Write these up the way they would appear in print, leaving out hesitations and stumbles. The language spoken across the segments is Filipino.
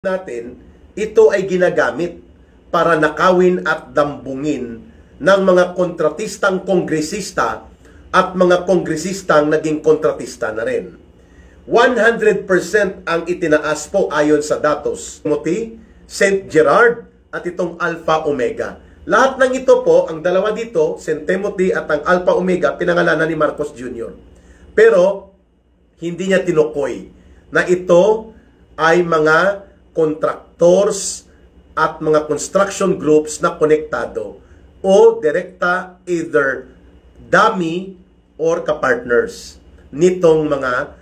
natin, ito ay ginagamit para nakawin at dambungin ng mga kontratistang kongresista at mga kongresistang naging kontratista na rin. 100% ang itinaas po ayon sa datos. Timothy, St. Gerard at itong Alpha Omega. Lahat ng ito po, ang dalawa dito, St. Timothy at ang Alpha Omega, pinangalanan ni Marcos Jr. Pero, hindi niya tinukoy na ito ay mga contractors at mga construction groups na konektado o direkta either dummy or kapartners nitong mga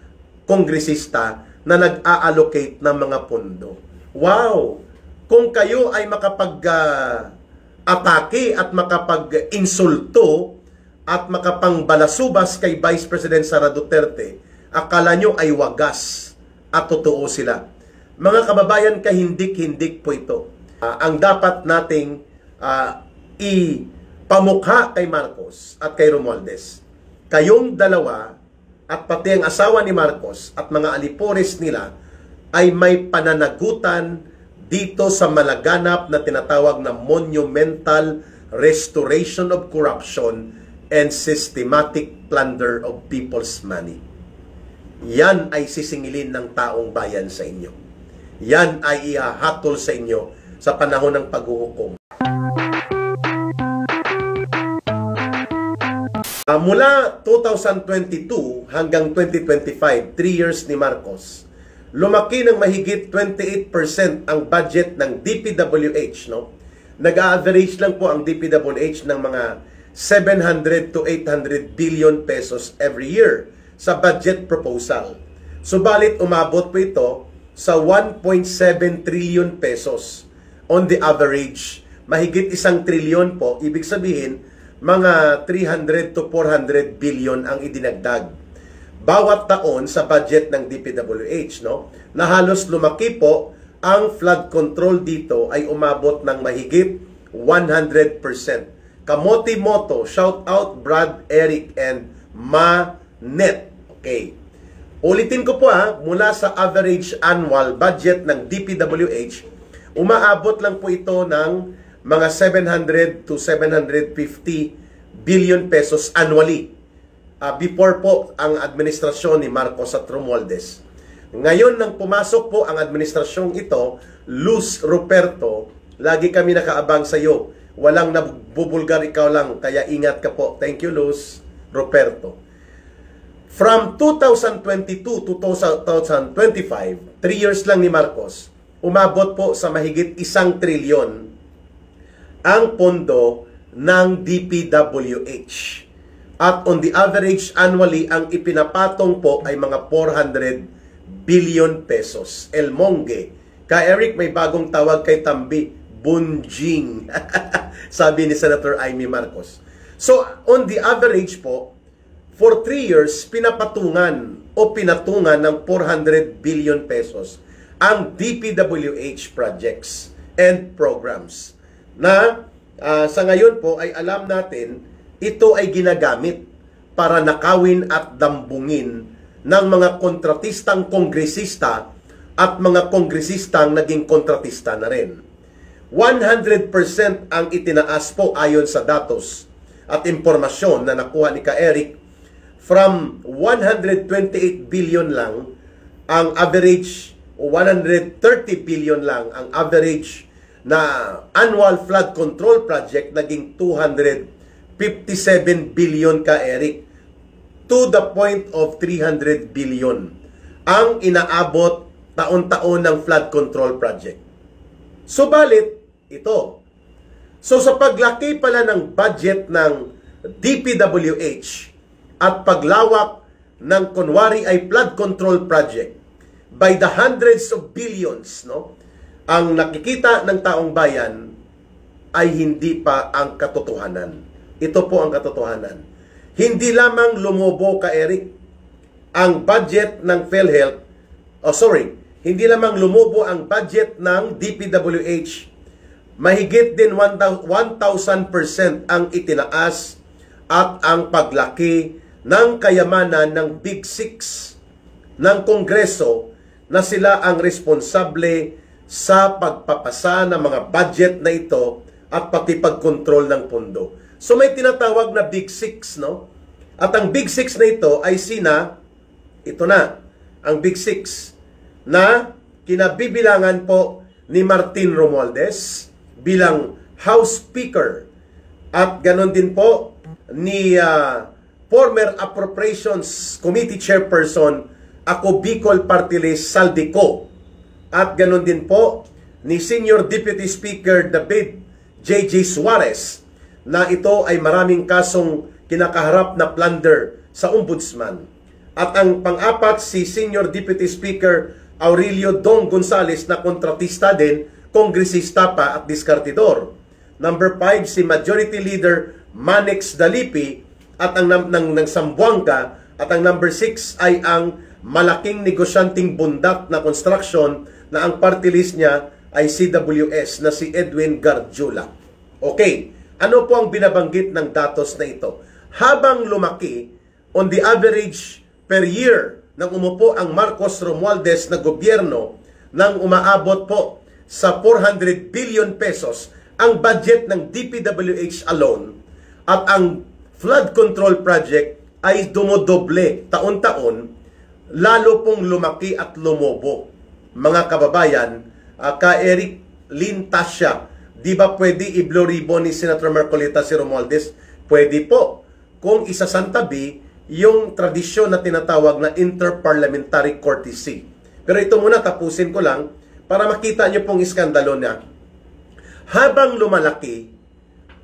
kongresista na nag-a-allocate ng mga pondo. Wow! Kung kayo ay makapag-atake at makapag-insulto at makapangbalasubas kay Vice President Sara Duterte, akala nyo ay wagas at totoo sila. Mga kababayan, kahindik-hindik po ito. Ang dapat nating ipamukha kay Marcos at kay Romualdez. Kayong dalawa at pati ang asawa ni Marcos at mga alipores nila ay may pananagutan dito sa malaganap na tinatawag na monumental restoration of corruption and systematic plunder of people's money. Yan ay sisingilin ng taong bayan sa inyo. Yan ay ihahatol sa inyo sa panahon ng paghuhukom. Mula 2022 hanggang 2025, 3 years ni Marcos, lumaki ng mahigit 28% ang budget ng DPWH. No? Nag-average lang po ang DPWH ng mga 700 to 800 billion pesos every year sa budget proposal. Subalit umabot po ito sa 1.7 trillion pesos on the average. Mahigit 1 trillion po, ibig sabihin, mga 300 to 400 billion ang idinagdag bawat taon sa budget ng DPWH, no? Na halos lumaki po ang flood control dito ay umabot ng mahigit 100%. Kamote Moto, shout out Brad, Eric, and Manet. Okay. Ulitin ko po mula sa average annual budget ng DPWH, umaabot lang po ito ng mga 700 to 750 billion pesos annually. Before po ang administrasyon ni Marcos at Romualdez. Ngayon nang pumasok po ang administrasyong ito, Luz Ruperto, lagi kami nakaabang sa iyo. Walang nabubulgar, ikaw lang, kaya ingat ka po. Thank you, Luz Ruperto. From 2022 to 2025, 3 years lang ni Marcos, umabot po sa mahigit 1 trilyon ang pondo ng DPWH. At on the average annually, ang ipinapatong po ay mga 400 billion pesos. El Monge. Ka Eric, may bagong tawag kay Tambi, bunjing. Sabi ni Senator Amy Marcos. So, on the average po, for 3 years, pinapatungan o pinatungan ng 400 billion pesos ang DPWH projects and programs. Na sa ngayon po ay alam natin, ito ay ginagamit para nakawin at dambungin ng mga kontratistang kongresista at mga kongresistang naging kontratista na rin. 100% ang itinaas po ayon sa datos at impormasyon na nakuha ni Ka Eric. From 128 billion lang ang average, o 130 billion lang ang average na annual flood control project, naging 257 billion, Ka Eric, to the point of 300 billion ang inaabot taon-taon ng flood control project. Subalit, ito. So sa paglaki pala ng budget ng DPWH at paglawak ng kunwari ay flood control project by the hundreds of billions, no? Ang nakikita ng taong bayan ay hindi pa ang katotohanan. Ito po ang katotohanan. Hindi lamang lumobo, Ka Eric, ang budget ng PhilHealth, hindi lamang lumobo ang budget ng DPWH, mahigit din 1,000% ang itinaas at ang paglaki ng kayamanan ng Big Six ng Kongreso na sila ang responsable sa pagpapasa ng mga budget na ito at pakipag-control ng pondo. So may tinatawag na Big Six, no? At ang Big Six na ito ay ito na, ang Big Six na kinabibilangan po ni Martin Romualdez bilang House Speaker at ganon din po ni former Appropriations Committee Chairperson ako Bicol Party List Saldico at ganon din po ni Senior Deputy Speaker David J.J. Suarez na ito ay maraming kasong kinakaharap na plunder sa ombudsman. At ang pang-apat si Senior Deputy Speaker Aurelio Dong Gonzales na kontratista din, kongresista pa at diskartidor. Number 5 si Majority Leader Manix Dalipi at ang ng Sambuanga at ang number 6 ay ang malaking negosyanteng bundak na construction na ang party list niya ay CWS na si Edwin Garjula. Okay, ano po ang binabanggit ng datos na ito? Habang lumaki, on the average per year, nang umupo ang Marcos Romualdez na gobyerno, nang umaabot po sa 400 billion pesos ang budget ng DPWH alone, at ang flood control project ay dumodoble taon-taon, lalo pong lumaki at lumobo. Mga kababayan, ka Eric Lynn Tasha, di ba pwede i-blue ni Senator Marcolita si Romualdez? Pwede po, kung isasantabi yung tradisyon na tinatawag na interparliamentary courtesy. Pero ito muna, tapusin ko lang para makita nyo pong iskandalo niya. Habang lumalaki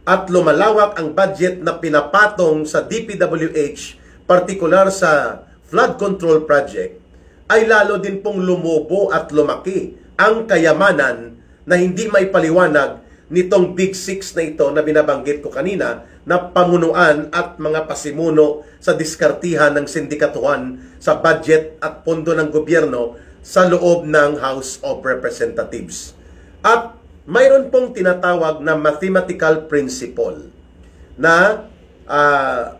at lumalawak ang budget na pinapatong sa DPWH, partikular sa flood control project, ay lalo din pong lumobo at lumaki ang kayamanan na hindi may paliwanag nitong Big Six na ito na binabanggit ko kanina, na pamunuan at mga pasimuno sa diskartihan ng sindikatuhan sa budget at pondo ng gobyerno sa loob ng House of Representatives. At mayroon pong tinatawag na mathematical principle na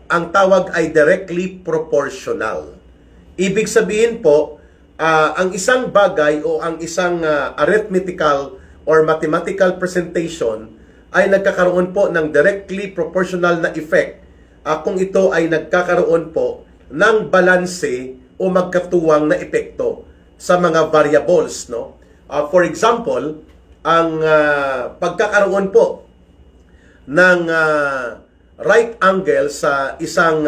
ang tawag ay directly proportional. Ibig sabihin po, ang isang bagay o ang isang arithmetical or mathematical presentation ay nagkakaroon po ng directly proportional na effect kung ito ay nagkakaroon po ng balanse o magkatuwang na epekto sa mga variables, no? For example, ang pagkakaroon po ng right angle sa isang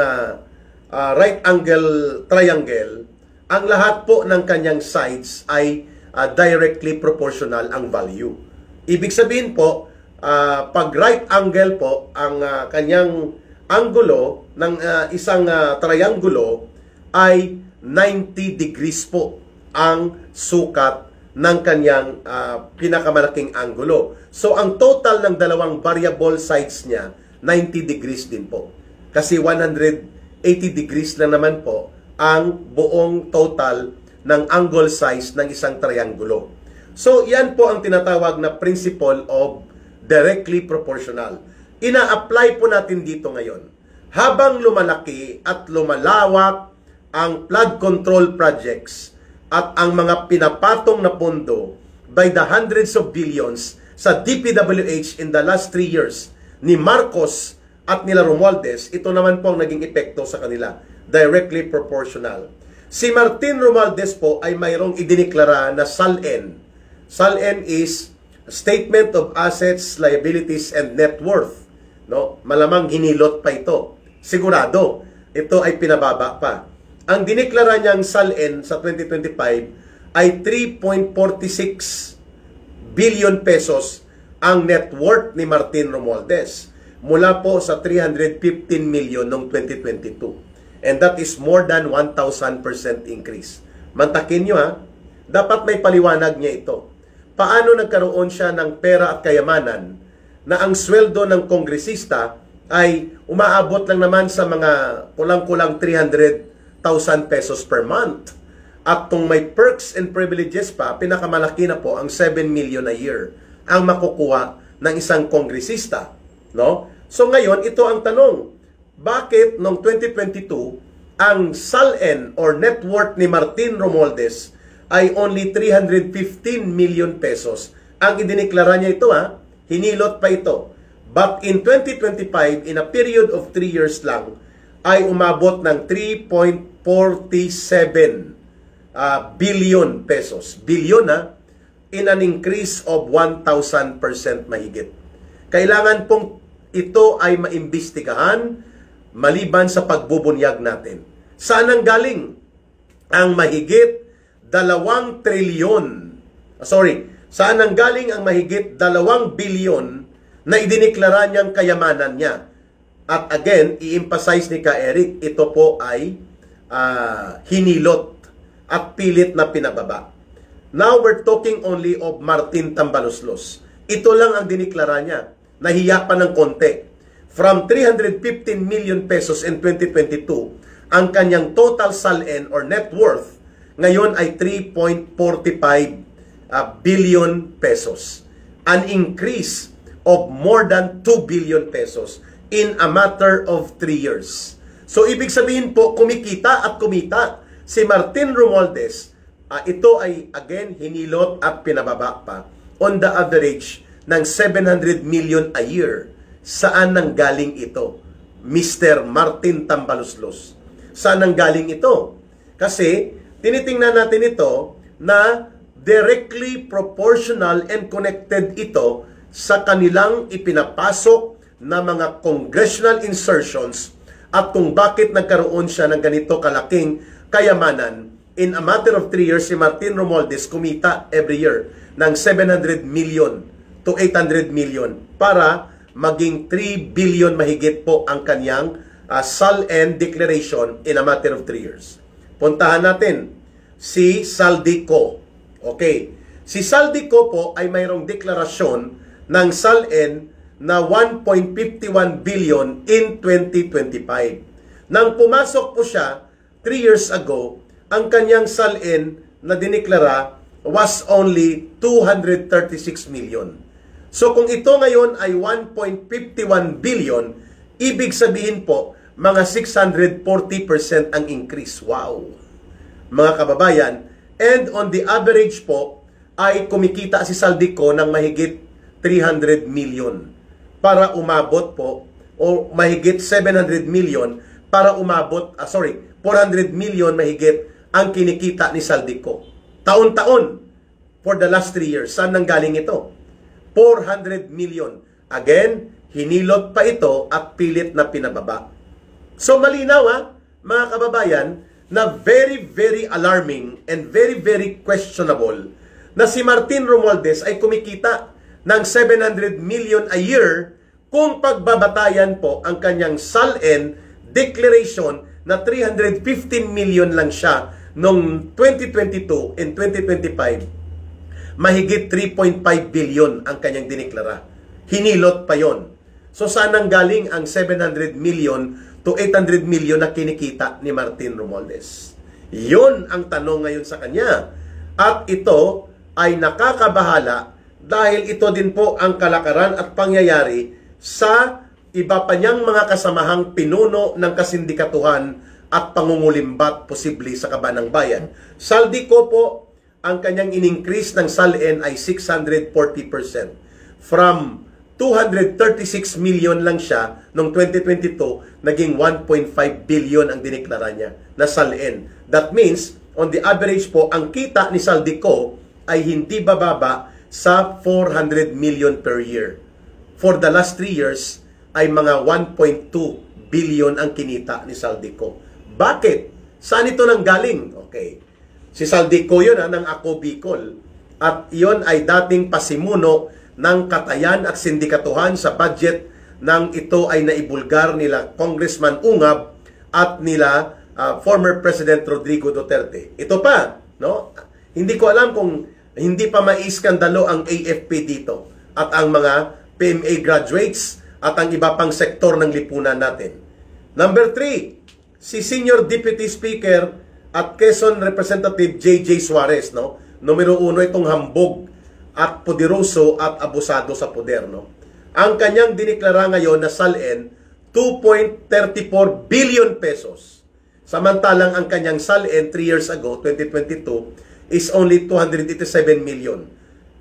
right angle triangle, ang lahat po ng kanyang sides ay directly proportional ang value. Ibig sabihin po, pag right angle po, ang kanyang anggulo ng isang triangulo ay 90 degrees po ang sukat ng kanyang pinakamalaking anggulo. So, ang total ng dalawang variable sides niya, 90 degrees din po. Kasi 180 degrees lang naman po ang buong total ng angle size ng isang triangulo. So, yan po ang tinatawag na principle of directly proportional. Ina-apply po natin dito ngayon. Habang lumalaki at lumalawak ang flood control projects at ang mga pinapatong na pondo by the hundreds of billions sa DPWH in the last 3 years ni Marcos at nila Romualdez, ito naman po ang naging epekto sa kanila. Directly proportional. Si Martin Romualdez po ay mayroong idineklara na SALN. SALN is Statement of Assets, Liabilities, and Net Worth. No? Malamang hinilot pa ito. Sigurado, ito ay pinababa pa. Ang dineklara niyang SALN sa 2025 ay 3.46 billion pesos ang net worth ni Martin Romualdez mula po sa 315 million noong 2022. And that is more than 1,000% increase. Mantakin nyo ha, dapat may paliwanag niya ito. Paano nagkaroon siya ng pera at kayamanan na ang sweldo ng kongresista ay umaabot lang naman sa mga kulang-kulang 300,000 pesos per month. At kung may perks and privileges pa, pinakamalaki na po ang 7 million a year ang makukuha ng isang kongresista. No? So ngayon, ito ang tanong. Bakit noong 2022, ang SALN or net worth ni Martin Romualdez ay only 315 million pesos. Ang idineklara niya ito, hinilot pa ito. But in 2025, in a period of 3 years lang, ay umabot ng 3.47 billion pesos. Billion, in an increase of 1,000% mahigit. Kailangan pong ito ay maimbestigahan maliban sa pagbubunyag natin. Saan ang galing ang mahigit 2 trilyon? Saan ang galing ang mahigit 2 bilyon na idineklara niyang kayamanan niya? At again, i-emphasize ni Ka Eric, ito po ay hinilot at pilit na pinababa. Now we're talking only of Martin Tambaloslos. Ito lang ang dineklara niya. Nahiya pa ng konti. From 315 million pesos in 2022, ang kanyang total SALN or net worth ngayon ay 3.45 billion pesos. An increase of more than 2 billion pesos in a matter of 3 years. So, ibig sabihin po, kumikita at kumita si Martin Romualdez. Ito ay, again, hinilot at pinababa pa on the average ng 700 million a year. Saan nang galing ito? Mr. Martin Tambaloslos. Saan nang galing ito? Kasi, tinitingnan natin ito na directly proportional and connected ito sa kanilang ipinapasok na mga congressional insertions at kung bakit nagkaroon siya ng ganito kalaking kayamanan. In a matter of 3 years, si Martin Romualdez kumita every year ng 700 million to 800 million para maging 3 billion mahigit po ang kanyang SALN declaration in a matter of 3 years. Puntahan natin si Saldico. Okay. Si Saldico po ay mayroong deklarasyon ng SALN na 1.51 billion in 2025. Nang pumasok po siya 3 years ago, ang kanyang SALN na dineklara was only 236 million. So kung ito ngayon ay 1.51 billion, ibig sabihin po, mga 640% ang increase. Wow! Mga kababayan, and on the average po, ay kumikita si Saldico ng mahigit 300 million para umabot po, o mahigit 700 million para umabot, 400 million mahigit ang kinikita ni Saldico. Taon-taon for the last 3 years. Saan nang galing ito? 400 million. Again, hinilot pa ito at pilit na pinababa. So malinaw mga kababayan, na very, very alarming and very, very questionable na si Martin Romualdez ay kumikita ng 700 million a year kung pagbabatayan po ang kanyang SALN declaration na 315 million lang siya noong 2022 and 2025. Mahigit 3.5 billion ang kanyang dineklara. Hinilot pa yon. So saan nang galing ang 700 million to 800 million na kinikita ni Martin Romualdez? Yun ang tanong ngayon sa kanya. At ito ay nakakabahala dahil ito din po ang kalakaran at pangyayari sa iba pa niyang mga kasamahang pinuno ng kasindikatuhan at pangungulimbat posible sa Kabanang Bayan. Saldico po, ang kanyang in-increase ng SALN ay 640%. From 236 million lang siya noong 2022, naging 1.5 billion ang dineklara niya na SALN. That means, on the average po, ang kita ni Saldico ay hindi bababa sa 400 million per year. For the last 3 years, ay mga 1.2 billion ang kinita ni Saldico. Bakit? Saan ito nang galing? Okay. Si Saldico yun ng Ako Bicol. At yon ay dating pasimuno ng katayan at sindikatuhan sa budget nang ito ay naibulgar nila Congressman Ungab at nila former President Rodrigo Duterte. Ito pa, no? Hindi ko alam kung hindi pa maiskandalo ang AFP dito at ang mga PMA graduates at ang iba pang sektor ng lipunan natin. Number 3, si Senior Deputy Speaker at Quezon Representative J.J. Suarez, no? Numero 1 itong hambog at poderoso at abusado sa poder, no? Ang kanyang dineklara ngayon na SALN 2.34 billion pesos. Samantalang ang kanyang SALN 3 years ago, 2022, is only 287 million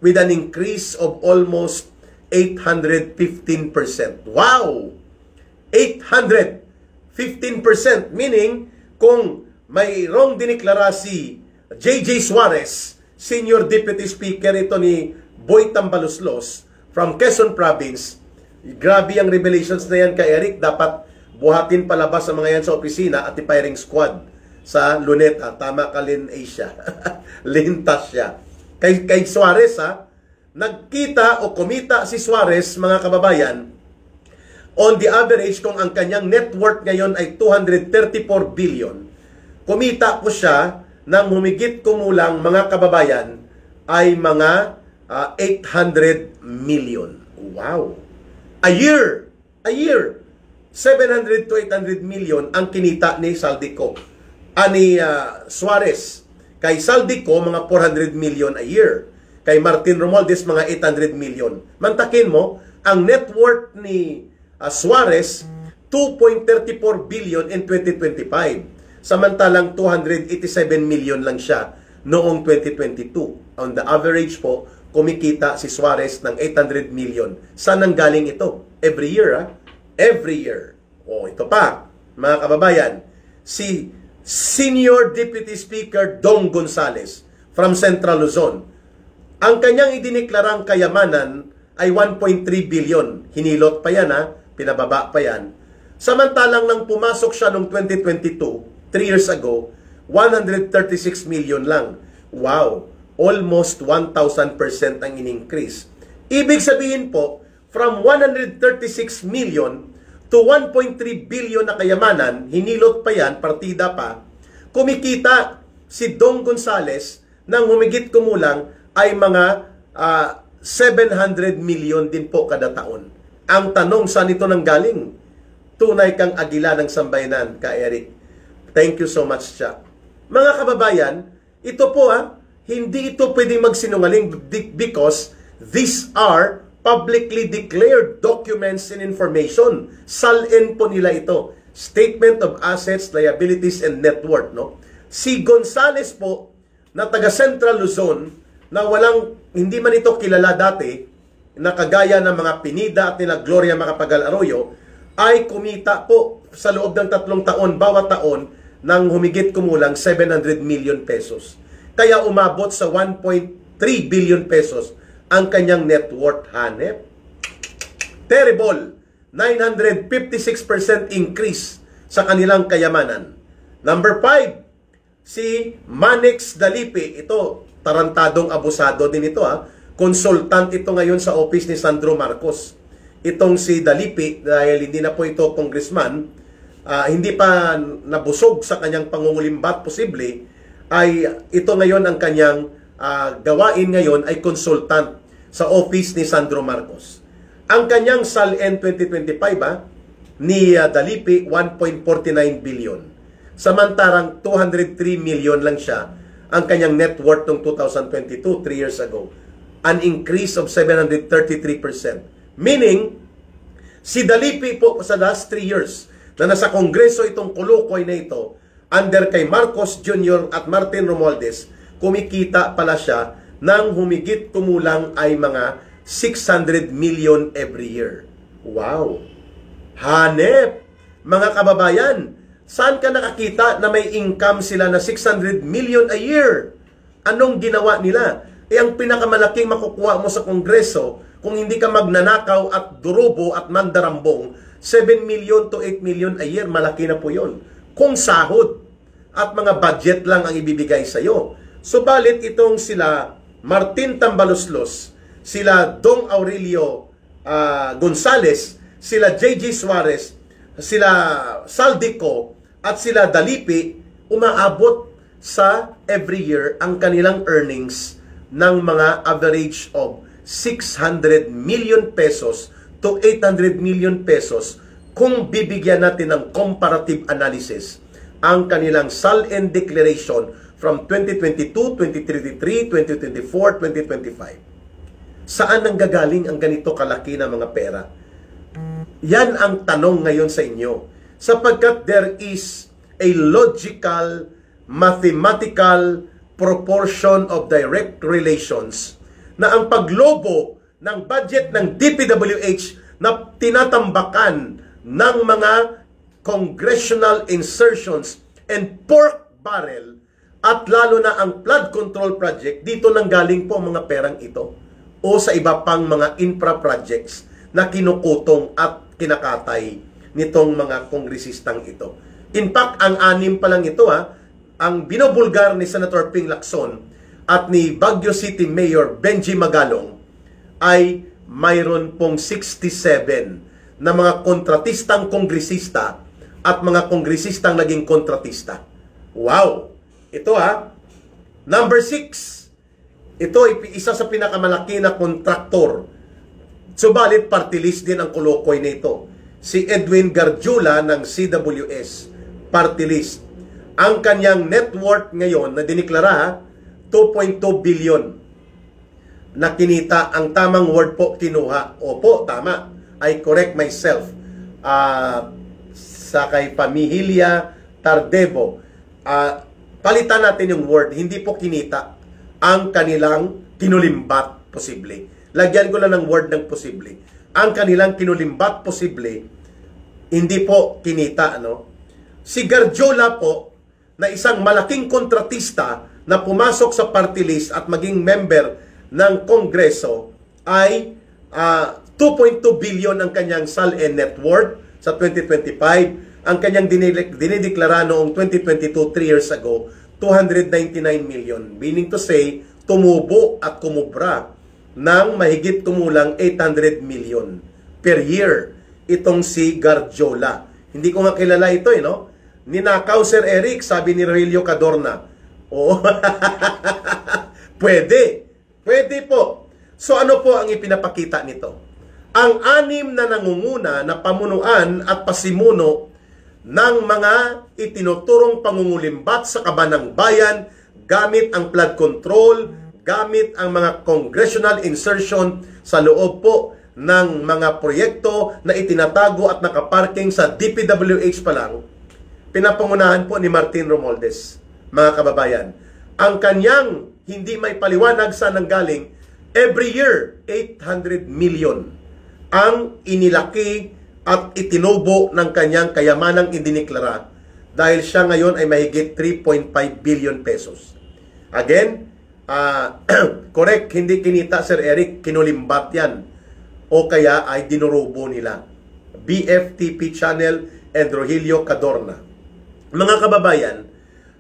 with an increase of almost 815%. Wow! 815%, meaning kung mayroong diniklara si J.J. Suarez, Senior Deputy Speaker ito ni Boy Tambaluslos from Quezon Province, grabe ang revelations na yan kay Eric. Dapat buhatin palabas ang mga yan sa opisina at i-firing squad sa Luneta. Tama ka, Lin Asia. Lintas siya. Kay Suarez, nagkita o kumita si Suarez, mga kababayan, on the average, kung ang kanyang net worth ngayon ay 234 billion, kumita po siya ng humigit kumulang, mga kababayan, ay mga 800 million. Wow! A year! 700 to 800 million ang kinita ni Saldico. Ni Suarez. Kay Saldico, mga 400 million a year. Kay Martin Romualdez, mga 800 million. Mantakin mo, ang net worth ni Suarez, 2.34 billion in 2025. Samantalang 287 million lang siya noong 2022. On the average po, kumikita si Suarez ng 800 million. Saan nanggaling ito? Every year, Every year. Ito pa, mga kababayan, si Senior Deputy Speaker Dong Gonzales from Central Luzon. Ang kanyang idiniklarang kayamanan ay 1.3 billion. Hinilot pa yan, pinababa pa yan. Samantalang nang pumasok siya noong 2022, 3 years ago, 136 million lang. Wow! Almost 1,000% ang in-increase. Ibig sabihin po, from 136 million to 1.3 billion na kayamanan, hinilot pa yan, partida pa, kumikita si Dong Gonzales ng humigit kumulang ay mga 700 million din po kada taon. Ang tanong, saan ito nanggaling? Tunay kang agila ng sambayanan, ka Eric. Thank you so much, siya. Mga kababayan, ito po hindi ito pwedeng magsinungaling because these are publicly declared documents and information. Salin po nila ito. Statement of Assets, Liabilities, and Net Worth. No? Si Gonzales po, na taga Central Luzon, na hindi man ito kilala dati, na kagaya ng mga Pinida at nila Gloria Macapagal Arroyo, ay kumita po sa loob ng 3 taon, bawat taon, ng humigit kumulang 700 million pesos. Kaya umabot sa 1.3 billion pesos ang kanyang net worth, hanep. Terrible! 956% increase sa kanilang kayamanan. Number 5, si Manix Dalipi. Ito, tarantadong abusado din ito. Consultant ito ngayon sa office ni Sandro Marcos. Itong si Dalipi, dahil hindi na po ito congressman, hindi pa nabusog sa kanyang pangungulimbat posible, ay ito ngayon ang kanyang gawain ngayon ay consultant sa office ni Sandro Marcos. Ang kanyang SALN 2025 ni Dalipi, 1.49 billion. Samantarang 203 million lang siya ang kanyang net worth noong 2022, 3 years ago. An increase of 733%. Meaning, si Dalipi po sa last 3 years na nasa Kongreso itong kulukoy na ito, under kay Marcos Jr. at Martin Romualdez, kumikita pala siya ng humigit kumulang ay mga 600 million every year. Wow! Hanep! Mga kababayan, saan ka nakakita na may income sila na 600 million a year? Anong ginawa nila? Ang pinakamalaking makukuha mo sa Kongreso, kung hindi ka magnanakaw at durubo at mandarambong, 7 million to 8 million a year, malaki na po yun. Kung sahod at mga budget lang ang ibibigay sa iyo. Subalit itong sila Martin Tambaluslos, sila Dong Aurelio Gonzales, sila J.J. Suarez, sila Saldico, at sila Dalipi, umaabot sa every year ang kanilang earnings ng mga average of 600 million pesos to 800 million pesos kung bibigyan natin ng comparative analysis ang kanilang SALN declaration from 2022, 2023, 2024, 2025. Saan nanggagaling ang ganito kalaki na mga pera? Yan ang tanong ngayon sa inyo. Sapagkat there is a logical, mathematical proportion of direct relations na ang paglobo ng budget ng DPWH na tinatambakan ng mga congressional insertions and pork barrel at lalo na ang flood control project, dito nang galing po mga perang ito o sa iba pang mga infra projects na kinukutong at kinakatay nitong mga kongresistang ito. In fact, ang 6 pa lang ito ang binubulgar ni Senator Ping Lacson at ni Baguio City Mayor Benji Magalong ay mayroon pong 67 na mga kontratistang kongresista at mga kongresistang naging kontratista. Wow! Ito number 6. Ito isa sa pinakamalaki na kontraktor. Subalit party list din ang kulukoy nito. Si Edwin Garjula ng CWS, party list. Ang kanyang net worth ngayon na diniklara 2.2 billion na kinita. Ang tamang word po kinuha. Opo, tama. I correct myself. Sa kay Pamihilya Tardebo. Palitan natin yung word. Hindi po kinita. Ang kanilang kinulimbat posible. Lagyan ko lang ng word ng posible. Ang kanilang kinulimbat posible, hindi po kinita. Si Garjola po, na isang malaking kontratista na pumasok sa party list at maging member ng Kongreso, ay 2.2 billion ang kanyang SAL-N net worth sa 2025. Ang kanyang dinideklara noong 2022, 3 years ago, 299 million. Meaning to say, tumubo at kumubra ng mahigit kumulang 800 million per year itong si Garjola. Hindi ko nga kilala ito, Ninakaw, Sir Eric, sabi ni Rogelio Cadorna. Oo. Pwede. Pwede po. So ano po ang ipinapakita nito? Ang 6 na nangunguna na pamunuan at pasimuno ng mga itinuturong pangungulimbat sa kabanang bayan gamit ang flood control, gamit ang mga congressional insertion sa loob po ng mga proyekto na itinatago at nakaparking sa DPWH pa lang, pinapangunahan po ni Martin Romualdez, mga kababayan. Ang kanyang hindi may paliwanag saan nanggaling, every year, 800 million ang inilaki at itinubo ng kanyang kayamanang indiniklara dahil siya ngayon ay mahigit 3.5 billion pesos. Again, correct, hindi kinita, Sir Eric, kinulimbat yan. O kaya ay dinurubo nila. BFTP Channel and Rogelio Cadorna. Mga kababayan,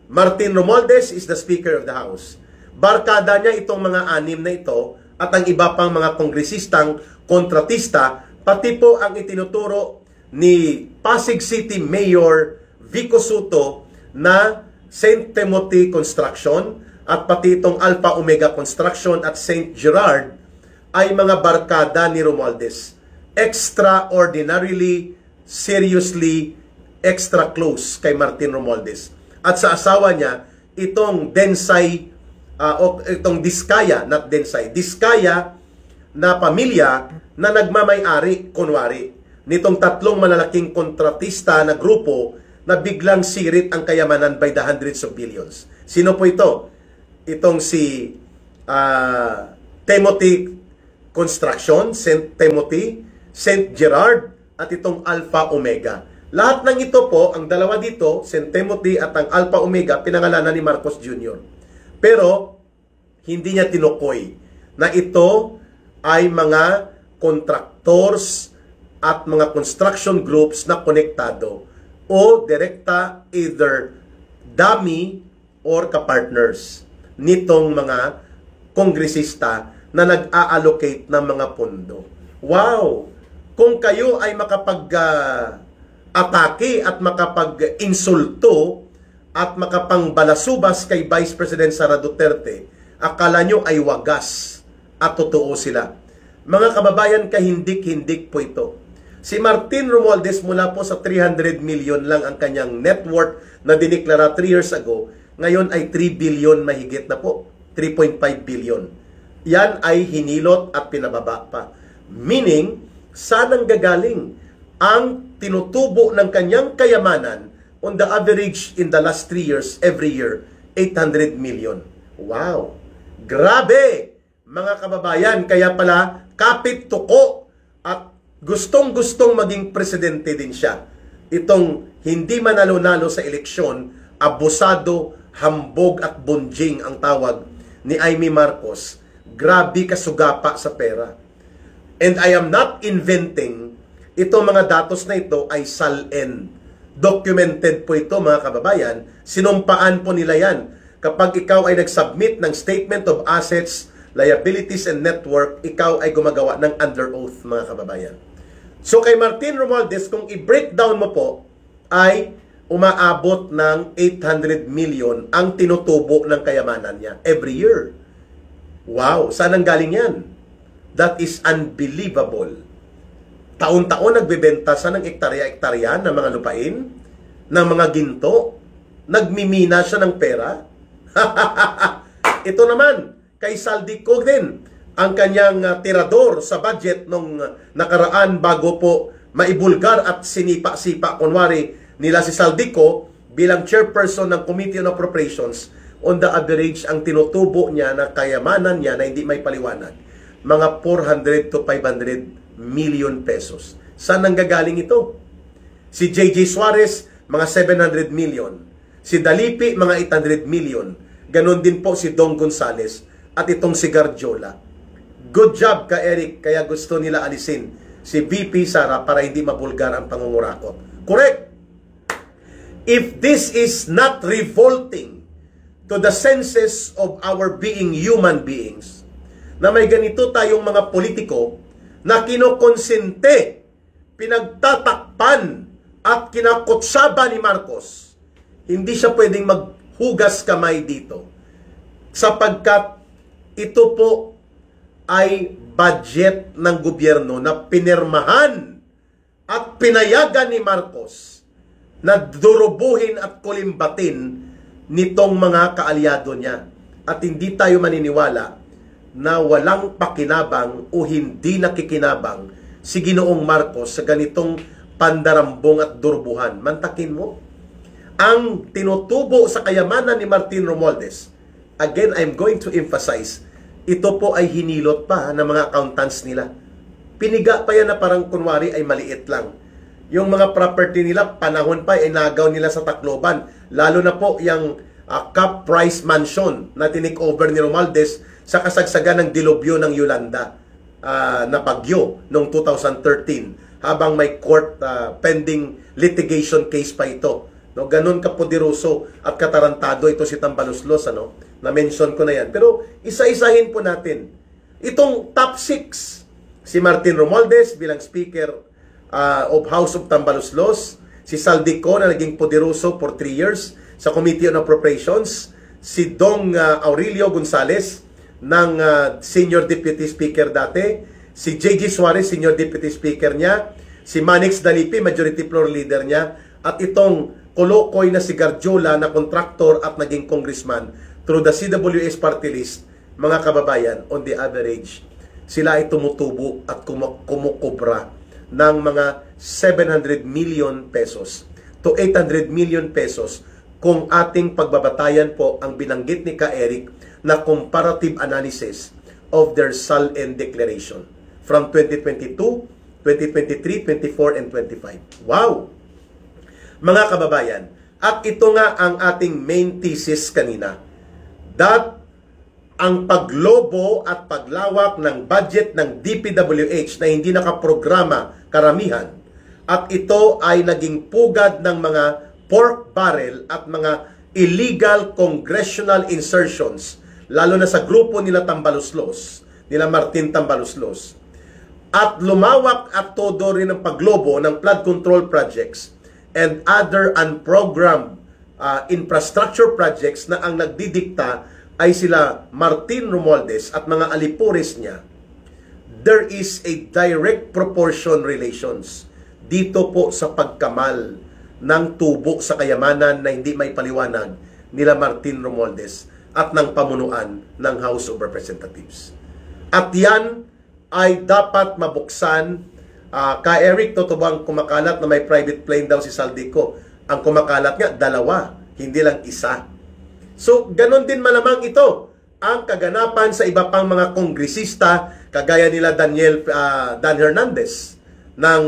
Martin Romualdez is the Speaker of the House. Barkada niya itong mga 6 na ito at ang iba pang mga kongresistang kontratista, pati po ang itinuturo ni Pasig City Mayor Vico Soto na St. Timothy Construction at pati itong Alpha Omega Construction at St. Gerard ay mga barkada ni Romualdez. Extraordinarily, seriously, extra close kay Martin Romualdez. At sa asawa niya, itong Densay, itong Diskaya, not Densay, Diskaya na pamilya na nagmamay-ari, kunwari, nitong 3 malalaking kontratista na grupo na biglang sirit ang kayamanan by the hundreds of billions. Sino po ito? Itong si Timothy Construction, St. Timothy, St. Gerard, at itong Alpha Omega. Lahat ng ito po, ang dalawa dito, St. Timothy at ang Alpha Omega, pinangalanan ni Marcos Jr. Pero, hindi niya tinukoy na ito ay mga contractors at mga construction groups na konektado o direkta either dummy or kapartners nitong mga kongresista na nag-a-allocate ng mga pondo. Wow! Kung kayo ay makapag-atake at makapag-insulto at makapangbalasubas kay Vice President Sara Duterte, akala nyo ay wagas at totoo sila. Mga kababayan, kahindik-hindik po ito. Si Martin Romualdez mula po sa 300 million lang ang kanyang net worth na diniklara 3 years ago, ngayon ay 3 billion mahigit na po. 3.5 billion. Yan ay hinilot at pinababa pa. Meaning, saan ang gagaling ang tinutubo ng kanyang kayamanan on the average in the last 3 years, every year, 800 million. Wow! Grabe! Mga kababayan, kaya pala kapit tuko at gustong-gustong maging presidente din siya. Itong hindi manalo-nalo sa eleksyon, abusado, hambog at bunjing ang tawag ni Amy Marcos. Grabe kasugapa sa pera. And I am not inventing. Itong mga datos na ito ay SALN. Documented po ito mga kababayan. Sinumpaan po nila yan. Kapag ikaw ay nag-submit ng Statement of Assets, Liabilities and Network, ikaw ay gumagawa ng under oath mga kababayan. So kay Martin Romualdez, kung i-breakdown mo po, ay umaabot ng 800 million ang tinutubo ng kayamanan niya every year. Wow! Saan ang galing yan? That is unbelievable. Taon-taon nagbebenta sa ng ektarya-ektarya ng mga lupain, ng mga ginto, nagmimina siya ng pera. Ito naman, kay Saldico din, ang kanyang tirador sa budget nung nakaraan bago po maibulgar at sinipa-sipa, kunwari nila si Saldico bilang chairperson ng Committee on Appropriations. On the average, ang tinutubo niya na kayamanan niya na hindi may paliwanag, mga 400 to 500 million pesos. Saan nanggagaling ito? Si J.J. Suarez, mga 700 million. Si Dalipi, mga 800 million. Ganon din po si Dong Gonzales at itong si Garjola. Good job ka, Eric. Kaya gusto nila alisin si VP Sara para hindi mabulgar ang pangungurakot. Correct! If this is not revolting to the senses of our being human beings, na may ganito tayong mga politiko na kinokonsente, pinagtatakpan at kinakutsaba ni Marcos, hindi siya pwedeng maghugas kamay dito. Sapagkat ito po ay budget ng gobyerno na pinirmahan at pinayagan ni Marcos na durubuhin at kulimbatin nitong mga kaalyado niya. At hindi tayo maniniwala na walang pakinabang o hindi nakikinabang si Ginoong Marcos sa ganitong pandarambong at durbuhan. Mantakin mo. Ang tinutubo sa kayamanan ni Martin Romualdez, again, I'm going to emphasize, ito po ay hinilot pa ng mga accountants nila. Piniga pa yan na parang kunwari ay maliit lang. Yung mga property nila, panahon pa, inagaw nila sa Tacloban. Lalo na po yung Cap Price Mansion na tinake over ni Romualdez sa kasagsagan ng dilubyo ng Yolanda na bagyo noong 2013 habang may court pending litigation case pa ito. No, ganun kapoderoso at katarantado ito si Tambaluslos, ano? Na-mention ko na yan. Pero isa-isahin po natin. Itong top 6, si Martin Romualdez bilang Speaker of House of Tambaluslos, si Saldico na naging poderoso for 3 years sa Committee on Appropriations, si Dong Aurelio Gonzales ng Senior Deputy Speaker dati, si J.J. Suarez, Senior Deputy Speaker niya, si Manix Dalipi, Majority Floor Leader niya, at itong kolokoy na si Garjola na contractor at naging congressman through the CWS party list. Mga kababayan, on the average, sila ay tumutubo at kumukubra ng mga 700 million pesos to 800 million pesos kung ating pagbabatayan po ang binanggit ni Ka Eric na comparative analysis of their SALN declaration from 2022, 2023, 24, and 25. Wow! Mga kababayan, at ito nga ang ating main thesis kanina, that ang paglobo at paglawak ng budget ng DPWH na hindi nakaprograma karamihan, at ito ay naging pugad ng mga pork barrel at mga illegal congressional insertions, lalo na sa grupo nila Tambaluslos, nila Martin Tambaluslos, at lumawak at todo rin ang paglobo ng flood control projects and other unprogrammed infrastructure projects na ang nagdidikta ay sila Martin Romualdez at mga alipores niya. There is a direct proportion relations dito po sa pagkamal ng tubo sa kayamanan na hindi may paliwanag nila Martin Romualdez at ng pamunuan ng House of Representatives. At yan ay dapat mabuksan. Ka Eric, totoo bang kumakalat na may private plane daw si Saldico? Ang kumakalat nga, 2, hindi lang 1. So, ganon din malamang ito ang kaganapan sa iba pang mga kongresista kagaya nila Dan Hernandez ng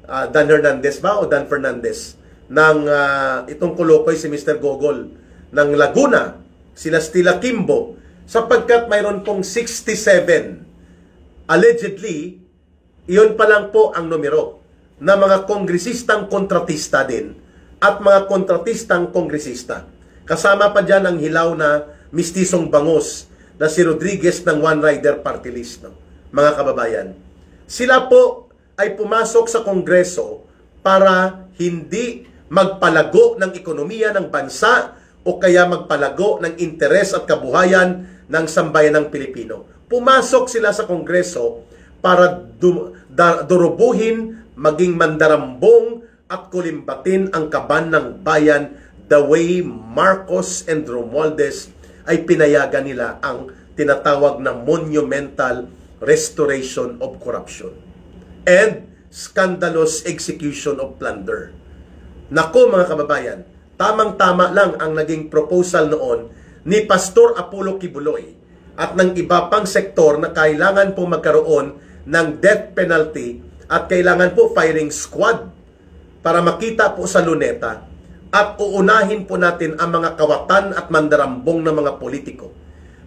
Dan Hernandez ba o Dan Fernandez ng itong kolokoy si Mr. Gogol ng Laguna, sila Stila Kimbo, sapagkat mayroon pong 67 allegedly, iyon pa lang po ang numero na mga kongresistang kontratista din at mga kontratistang kongresista. Kasama pa dyan ang hilaw na mistisong bangos na si Rodriguez ng One Rider Party List. No? Mga kababayan, sila po ay pumasok sa Kongreso para hindi magpalago ng ekonomiya ng bansa o kaya magpalago ng interes at kabuhayan ng sambayanang Pilipino. Pumasok sila sa Kongreso para durubuhin, maging mandarambong at kulimbatin ang kaban ng bayan the way Marcos and Romualdez ay pinayagan nila ang tinatawag na monumental restoration of corruption and scandalous execution of plunder. Nako mga kababayan, tamang-tama lang ang naging proposal noon ni Pastor Apollo Kibuloy at ng iba pang sektor na kailangan po magkaroon ng death penalty at kailangan po firing squad para makita po sa luneta at uunahin po natin ang mga kawatan at mandarambong ng mga politiko.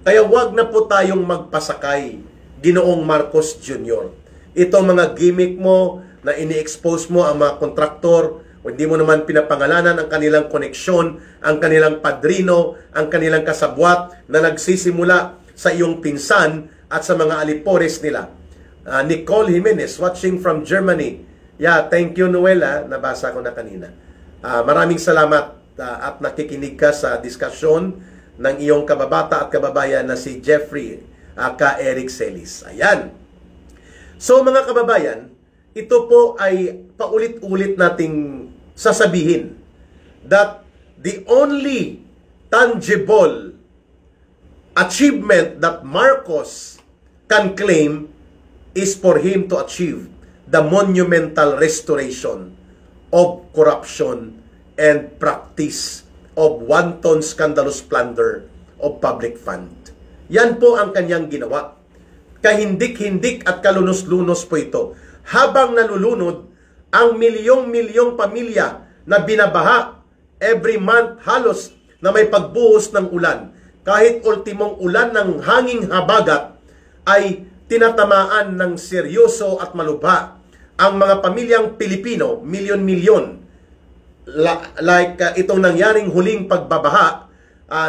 Kaya wag na po tayong magpasakay, Ginoong Marcos Jr. Ito mga gimmick mo na ini-expose mo ang mga kontraktor, o hindi mo naman pinapangalanan ang kanilang koneksyon, ang kanilang padrino, ang kanilang kasabwat na nagsisimula sa iyong pinsan at sa mga alipores nila. Nicole Jimenez, watching from Germany. Yeah, thank you Noela, nabasa ko na kanina. Maraming salamat at nakikinig ka sa diskusyon ng iyong kababata at kababayan na si Jeffrey Ka Eric Celis. Ayan. So mga kababayan, ito po ay paulit-ulit nating sasabihin that the only tangible achievement that Marcos can claim is for him to achieve the monumental restoration of corruption and practice of wanton scandalous plunder of public fund. Yan po ang kanyang ginawa. Kahindik-hindik at kalunos-lunos po ito. Habang nalulunod ang milyong-milyong pamilya na binabaha every month halos na may pagbuhos ng ulan. Kahit ultimong ulan ng hanging habagat ay tinatamaan ng seryoso at malubha ang mga pamilyang Pilipino, milyon-milyon. Like itong nangyaring huling pagbabaha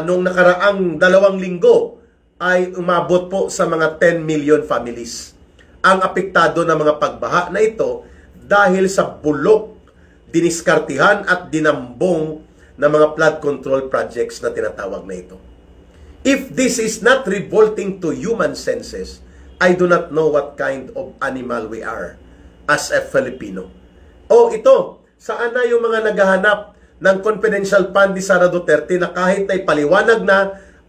nung nakaraang 2 linggo ay umabot po sa mga 10 million families. Ang apektado ng mga pagbaha na ito dahil sa bulok, diniskartihan at dinambong ng mga flood control projects na tinatawag na ito. If this is not revolting to human senses, I do not know what kind of animal we are as a Filipino. O ito, saan na yung mga naghahanap ng confidential fund ni Sara Duterte na kahit na ipaliwanag na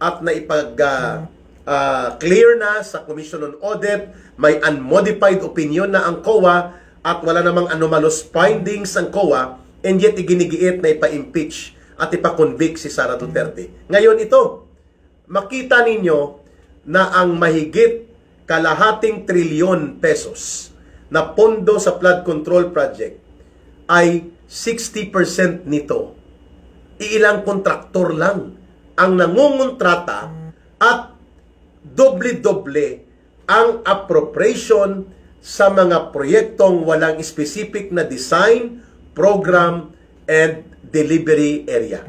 at na clear na sa Commission on Audit, may unmodified opinion na ang COA at wala namang anomalous findings ang COA, and yet iginigiit na ipa-impeach at ipa-convict si Sara Duterte. Ngayon ito, makita ninyo na ang mahigit kalahating trilyon pesos na pondo sa flood control project ay 60% nito. Iilang kontraktor lang ang nangungontrata at doble-doble ang appropriation sa mga proyektong walang specific na design, program, and delivery area.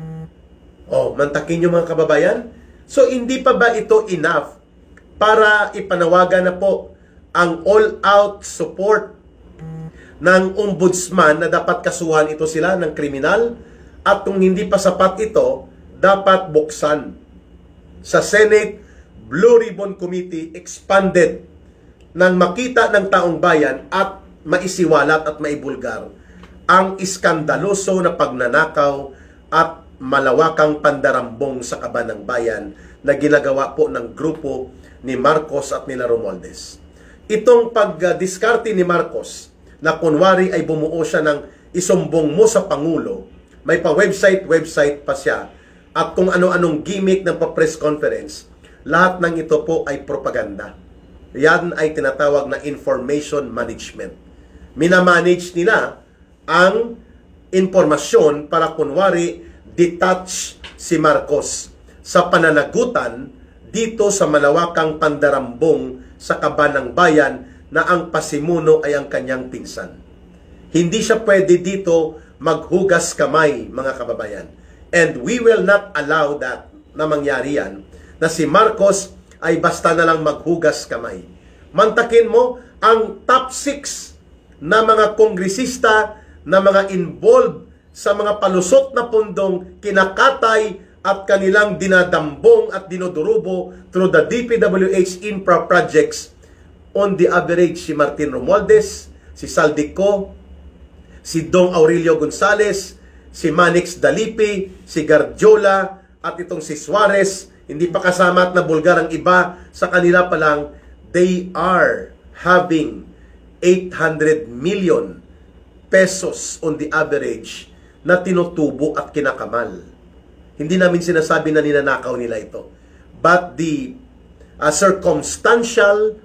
Mantakin nyo mga kababayan. So, hindi pa ba ito enough para ipanawagan na po ang all-out support ng ombudsman na dapat kasuhan ito sila ng kriminal, at kung hindi pa sapat ito, dapat buksan sa Senate Blue Ribbon Committee expanded nang makita ng taong bayan at maisiwalat at maibulgar ang iskandaloso na pagnanakaw at malawakang pandarambong sa kaban ng bayan na ginagawa po ng grupo ni Marcos at nila Romualdez. Itong pagdiskarte ni Marcos na kunwari ay bumuo siya ng isumbong mo sa Pangulo, may pa-website pa siya at kung ano-anong gimmick ng pa-press conference, lahat ng ito po ay propaganda. Yan ay tinatawag na information management. Minamanage nila ang informasyon para kunwari detach si Marcos sa pananagutan dito sa malawakang pandarambong sa kaban ng bayan na ang pasimuno ay ang kanyang pinsan. Hindi siya pwede dito maghugas kamay, mga kababayan. And we will not allow that na mangyari yan, na si Marcos ay basta na lang maghugas kamay. Mantakin mo ang top 6 na mga kongresista na mga involved sa mga palusot na pundong kinakatay at kanilang dinadambong at dinudurubo through the DPWH infra projects. On the average, si Martin Romualdez, si Saldico, si Dong Aurelio Gonzales, si Manix Dalipi, si Gardiola, at itong si Suarez, hindi pa kasama at nabulgar ang iba, sa kanila pa lang, they are having 800 million pesos on the average na tinutubo at kinakamal. Hindi namin sinasabi na ninanakaw nila ito. But the circumstantial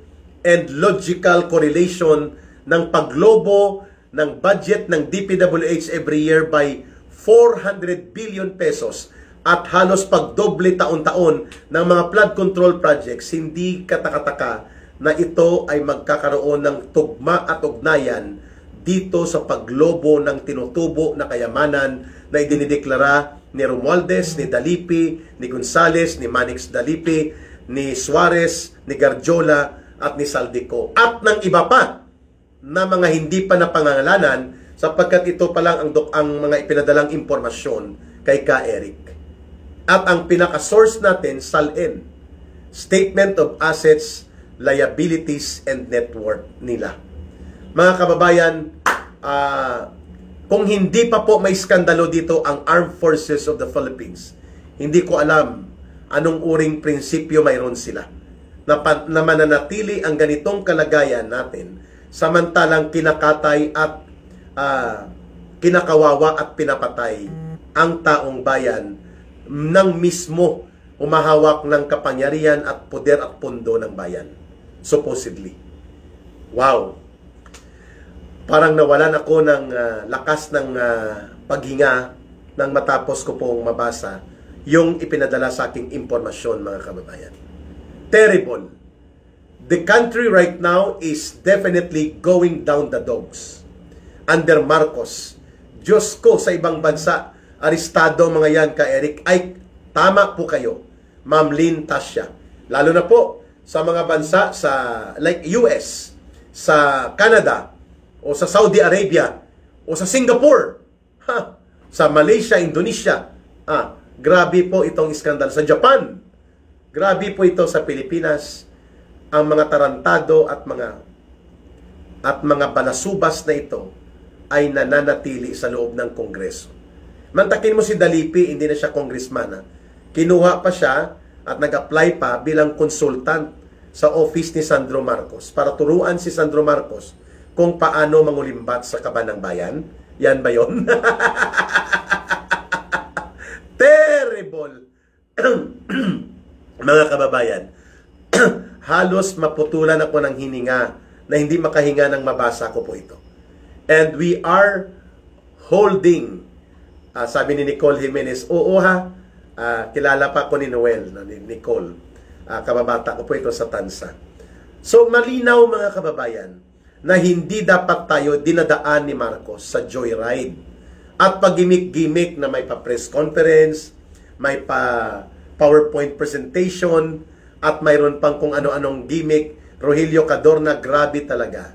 and logical correlation ng paglobo ng budget ng DPWH every year by 400 billion pesos at halos pagdoble taon-taon ng mga flood control projects, hindi katakataka na ito ay magkakaroon ng tugma at ugnayan dito sa paglobo ng tinutubo na kayamanan na idinideklara ni Romualdez, ni Dalipi, ni Gonzales, ni Manix Dalipi, ni Suarez, ni Gardiola, at ni Saldico. At ng iba pa na mga hindi pa napangangalanan sapagkat ito pa lang ang mga ipinadalang impormasyon kay Ka Eric. At ang pinaka-source natin, SALN, Statement of Assets, Liabilities, and Net Worth nila. Mga kababayan, kung hindi pa po may skandalo dito ang Armed Forces of the Philippines, hindi ko alam anong uring prinsipyo mayroon sila na mananatili ang ganitong kalagayan natin samantalang kinakatay at kinakawawa at pinapatay ang taong bayan ng mismo humahawak ng kapangyarihan at poder at pundo ng bayan. Supposedly. Wow! Parang nawalan ako ng lakas ng paghinga nang matapos ko pong mabasa yung ipinadala sa aking impormasyon, mga kababayan. Terrible. The country right now is definitely going down the dogs. Under Marcos. Diyos ko, sa ibang bansa, arestado mga yan, Ka Eric, ay tama po kayo, Ma'am Lynn Tasha. Lalo na po sa mga bansa sa like US, sa Canada, o sa Saudi Arabia, o sa Singapore, sa Malaysia, Indonesia. Grabe po itong iskandal. Sa Japan, grabe po ito sa Pilipinas. Ang mga tarantado at mga balasubas na ito ay nananatili sa loob ng Kongreso. Mantakin mo si Dalipi, hindi na siya congressman. Kinuha pa siya at nag-apply pa bilang consultant sa office ni Sandro Marcos para turuan si Sandro Marcos kung paano mangulimbat sa kaban ng bayan. Yan ba yun? Terrible! Mga kababayan, halos maputulan ako ng hininga na hindi makahinga ng mabasa ko po ito. And we are holding, sabi ni Nicole Jimenez, oo ha, kilala pa ko ni Noel, ni Nicole, kababata ko po ito sa Tansa. So malinaw mga kababayan, na hindi dapat tayo dinadaan ni Marcos sa joyride. At pag-gimmick-gimmick na may pa-press conference, may pa-PowerPoint presentation, at mayroon pang kung ano-anong gimmick, Rogelio Cadorna, grabe talaga.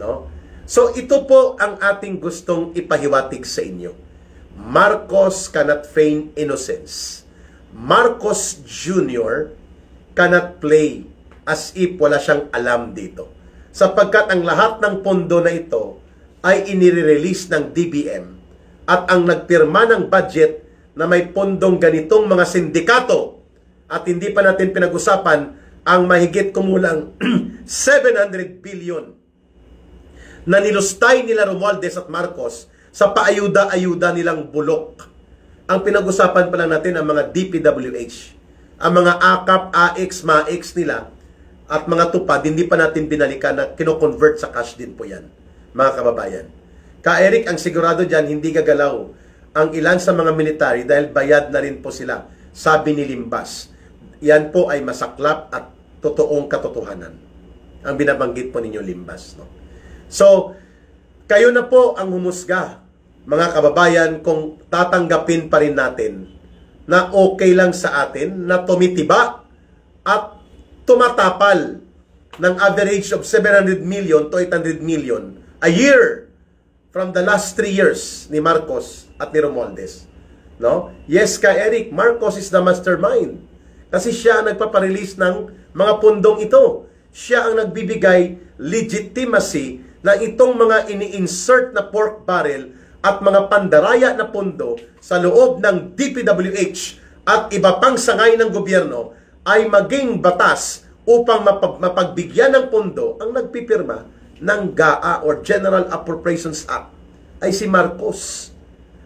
No? So ito po ang ating gustong ipahiwatig sa inyo. Marcos cannot feign innocence. Marcos Jr. cannot play as if wala siyang alam dito. Sapagkat ang lahat ng pondo na ito ay inire-release ng DBM at ang nagpirma ng budget na may pondong ganitong mga sindikato at hindi pa natin pinag-usapan ang mahigit kumulang 700 billion na nilustay nila Romualdez at Marcos sa paayuda-ayuda nilang bulok. Ang pinag-usapan pa lang natin ang mga DPWH. Ang mga AKAP, AX, MAX nila at mga tupad, hindi pa natin binalikan na kino-convert sa cash din po yan, mga kababayan. Eric, ang sigurado dyan, hindi gagalaw ang ilan sa mga military dahil bayad na rin po sila, sabi ni Limbas. Yan po ay masaklap at totoong katotohanan. Ang binabanggit po ninyo, Limbas. No? So, kayo na po ang humusga, mga kababayan, kung tatanggapin pa rin natin na okay lang sa atin na tumitiba at tumatapal ng average of 700 million to 800 million a year from the last 3 years ni Marcos at ni Romualdez. No? Yes, Eric, Marcos is the mastermind. Kasi siya ang nagpaparelease ng mga pundong ito. Siya ang nagbibigay legitimacy na itong mga ini-insert na pork barrel at mga pandaraya na pundo sa loob ng DPWH at iba pang sangay ng gobyerno ay maging batas upang mapagbigyan ng pundo. Ang nagpipirma ng GAA or General Appropriations Act ay si Marcos.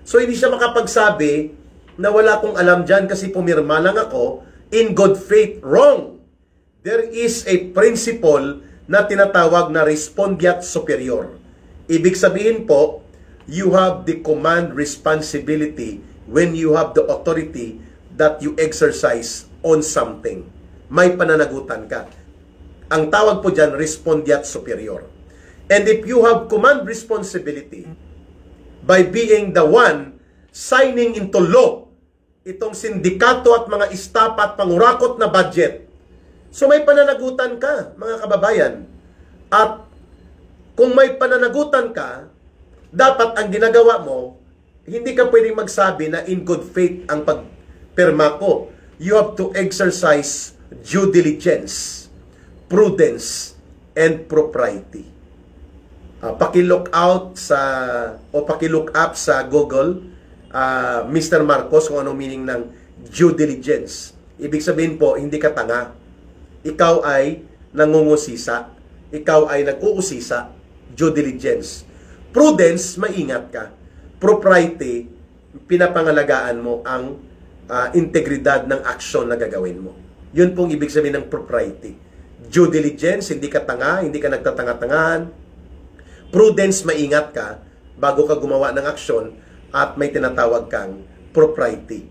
So hindi siya makapagsabi na wala akong alam dyan kasi pumirma lang ako in good faith. Wrong! There is a principle na tinatawag na respondeat superior. Ibig sabihin po, you have the command responsibility when you have the authority that you exercise on something. May pananagutan ka. Ang tawag po dyan, respondeat superior. And if you have command responsibility by being the one signing into law itong sindikato at mga istapa at pangurakot na budget, so may pananagutan ka, mga kababayan. At kung may pananagutan ka, dapat ang ginagawa mo, hindi ka pwedeng magsabi na in good faith ang pagpirma ko. You have to exercise due diligence, prudence, and propriety. Pakilook out sa, o pakilook up sa Google, Mr. Marcos, kung anong meaning ng due diligence. Ibig sabihin po, hindi ka tanga. Ikaw ay nangungusisa. Ikaw ay nag-uusisa. Due diligence. Prudence, maingat ka. Propriety, pinapangalagaan mo ang integridad ng aksyon na gagawin mo. Yun pong ibig sabihin ng propriety. Due diligence, hindi ka tanga, hindi ka nagtatanga-tangahan. Prudence, maingat ka bago ka gumawa ng aksyon at may tinatawag kang propriety.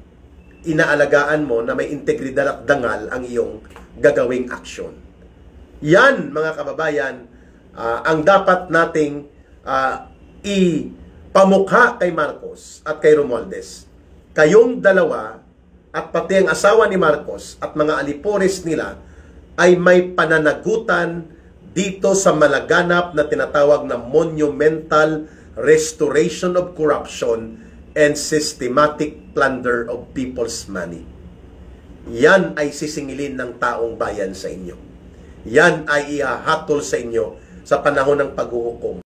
Inaalagaan mo na may integridad at dangal ang iyong gagawing aksyon. Yan, mga kababayan, ang dapat nating ipamukha kay Marcos at kay Romualdez. Kayong dalawa at pati ang asawa ni Marcos at mga alipores nila ay may pananagutan dito sa malaganap na tinatawag na monumental restoration of corruption and systematic plunder of people's money. Yan ay sisingilin ng taong bayan sa inyo. Yan ay ihahatol sa inyo sa panahon ng paghuhukom.